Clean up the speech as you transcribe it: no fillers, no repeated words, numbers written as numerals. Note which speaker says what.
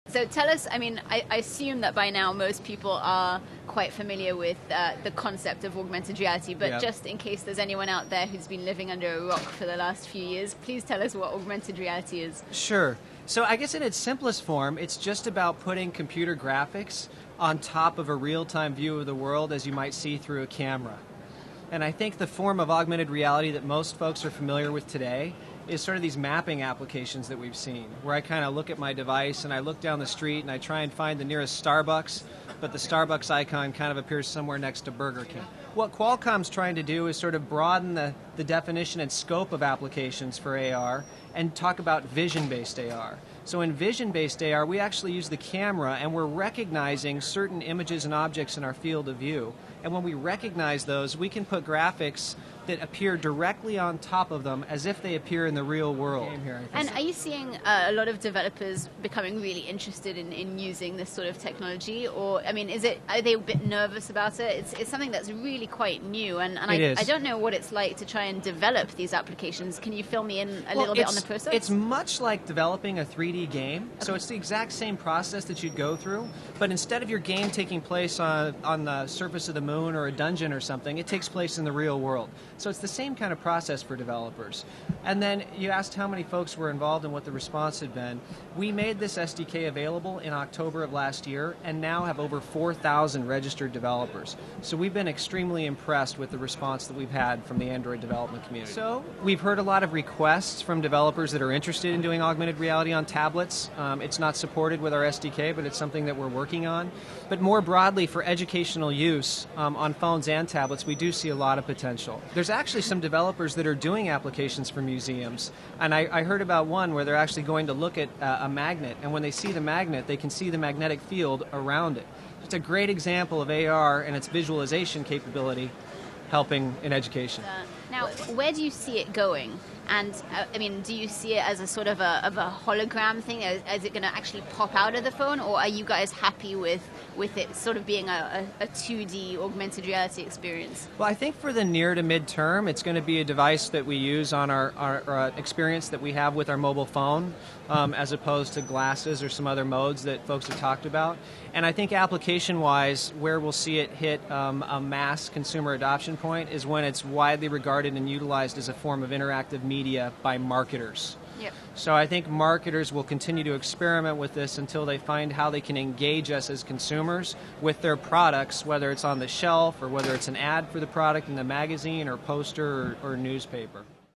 Speaker 1: So tell us, I mean, I assume that by now most people are quite familiar with the concept of augmented reality, but
Speaker 2: Yep.
Speaker 1: just in case there's anyone out there who's been living under a rock for the last few years, please tell us what augmented reality is.
Speaker 2: Sure. So I guess in its simplest form, it's just about putting computer graphics on top of a real-time view of the world as you might see through a camera. And I think the form of augmented reality that most folks are familiar with today is sort of these mapping applications that we've seen, where I kind of look at my device and I look down the street and I try and find the nearest Starbucks, but the Starbucks icon kind of appears somewhere next to Burger King. What Qualcomm's trying to do is sort of broaden the definition and scope of applications for AR and talk about vision-based AR. So in vision-based AR, we actually use the camera and we're recognizing certain images and objects in our field of view. And when we recognize those, we can put graphics that appear directly on top of them as if they appear in the real world.
Speaker 1: And are you seeing a lot of developers becoming really interested in using this sort of technology? Or, I mean, are they a bit nervous about it? It's something that's really quite new, and I don't know what it's like to try and develop these applications. Can you fill me in a little bit on the process?
Speaker 2: It's much like developing a 3D game. Okay. So it's the exact same process that you'd go through, but instead of your game taking place on the surface of the moon or a dungeon or something, it takes place in the real world. So it's the same kind of process for developers. And then you asked how many folks were involved and what the response had been. We made this SDK available in October of last year and now have over 4,000 registered developers. So we've been extremely impressed with the response that we've had from the Android development community. So we've heard a lot of requests from developers that are interested in doing augmented reality on tablets. It's not supported with our SDK, but it's something that we're working on. But more broadly, for educational use on phones and tablets, we do see a lot of potential. There's actually some developers that are doing applications for museums, and I heard about one where they're actually going to look at a magnet, and when they see the magnet, they can see the magnetic field around it. It's a great example of AR and its visualization capability helping in education.
Speaker 1: Now, where do you see it going? And, I mean, do you see it as a sort of a hologram thing? Is it going to actually pop out of the phone? Or are you guys happy with it sort of being a 2D augmented reality experience?
Speaker 2: Well, I think for the near to mid-term, it's going to be a device that we use on our experience that we have with our mobile phone, as opposed to glasses or some other modes that folks have talked about. And I think application-wise, where we'll see it hit a mass consumer adoption point is when it's widely regarded and utilized as a form of interactive media by marketers.
Speaker 1: Yep.
Speaker 2: So I think marketers will continue to experiment with this until they find how they can engage us as consumers with their products, whether it's on the shelf or whether it's an ad for the product in the magazine or poster or newspaper.